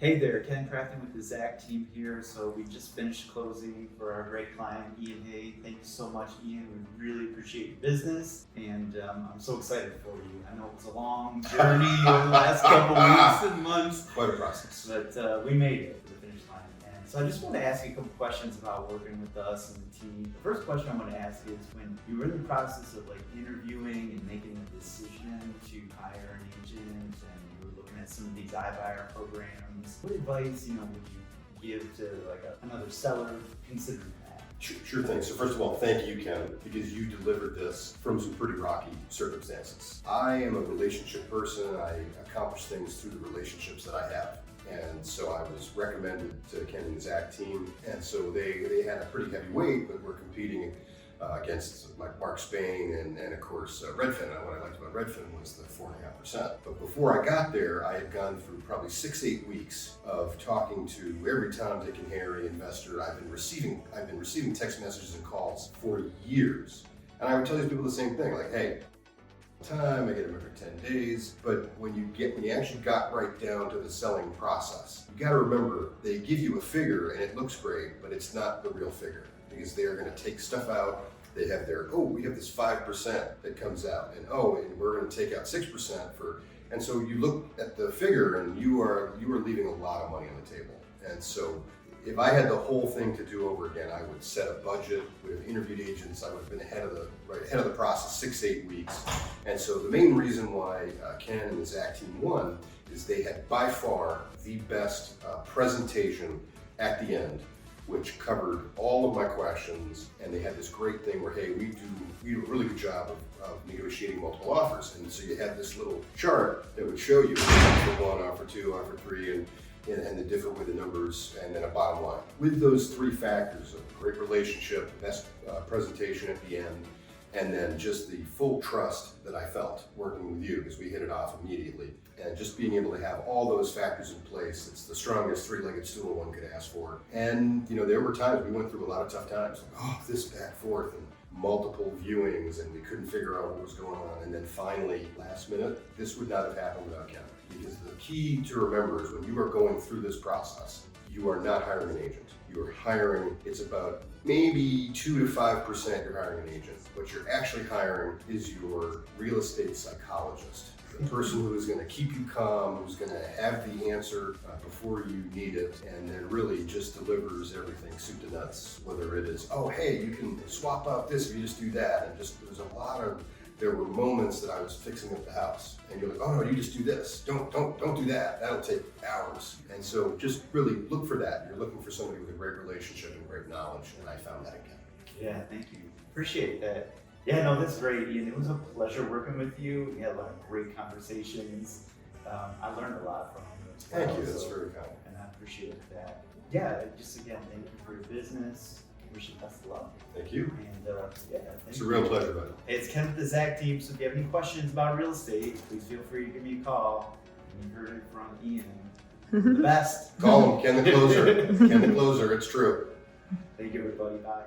Hey there, Ken Kraften with the Zac Team here. So we just finished closing for our great client, Ian Hay. Thank you so much, Ian. We really appreciate your business, and I'm so excited for you. I know it was a long journey over the last couple weeks and months. Quite a process. But we made it to the finish line. And so I just want to ask you a couple questions about working with us and the team. The first question I want to ask is, when you were in the process of interviewing and making a decision to hire an agent, and you were looking at some of these iBuyer programs, what advice would you give to another seller considering that? Sure thing. So first of all, thank you, Ken, because you delivered this from some pretty rocky circumstances. I am a relationship person. I accomplish things through the relationships that I have. And so I was recommended to Ken and the Zac Team. And so they had a pretty heavy weight, but we're competing against like Mark Spain and of course Redfin. And what I liked about Redfin was the 4.5%. But before I got there, I had gone through probably 6-8 weeks of talking to every Tom, Dick, and Harry investor. I've been receiving text messages and calls for years. And I would tell these people the same thing, like, hey, time, I get them every 10 days. But when you actually got right down to the selling process, you gotta remember, they give you a figure and it looks great, but it's not the real figure, because they're gonna take stuff out. They have we have this 5% that comes out, and we're gonna take out 6% and so you look at the figure and you are leaving a lot of money on the table. And so if I had the whole thing to do over again, I would set a budget, would have interviewed agents, I would have been ahead of the process 6-8 weeks. And so the main reason why Ken and the Zac Team won is they had by far the best presentation at the end, which covered all of my questions, and they had this great thing where, hey, we do a really good job of negotiating multiple offers. And so you had this little chart that would show you offer 1, offer 2, offer 3, and the different with the numbers, and then a bottom line. With those 3 factors of great relationship, best presentation at the end, and then just the full trust that I felt working with you, because we hit it off immediately. And just being able to have all those factors in place, it's the strongest 3-legged stool one could ask for. And there were times we went through a lot of tough times, this back forth and multiple viewings, and we couldn't figure out what was going on. And then finally, last minute, this would not have happened without Ken. Because the key to remember is when you are going through this process, you are not hiring an agent. You are hiring, it's about maybe 2 to 5% you're hiring an agent. What you're actually hiring is your real estate psychologist. The person who is going to keep you calm, who's going to have the answer before you need it, and then really just delivers everything soup to nuts. Whether it is, hey, you can swap out this if you just do that, and just there were moments that I was fixing up the house, and you're like, no, you just do this. Don't do that. That'll take hours. And so just really look for that. You're looking for somebody with a great relationship and great knowledge, and I found that again. Yeah, thank you. Appreciate that. Yeah, no, that's great, Ian. It was a pleasure working with you. We had a lot of great conversations. I learned a lot from you as well. Thank you. That's very kind. And I appreciate that. Yeah, just again, thank you for your business. Wish you best of luck. Thank you. And it's a real pleasure, buddy. It's Ken with the Zac Team. So if you have any questions about real estate, please feel free to give me a call. And you heard it from Ian. The best. Call him, Ken the Closer. Ken the Closer, it's true. Thank you, everybody. Bye.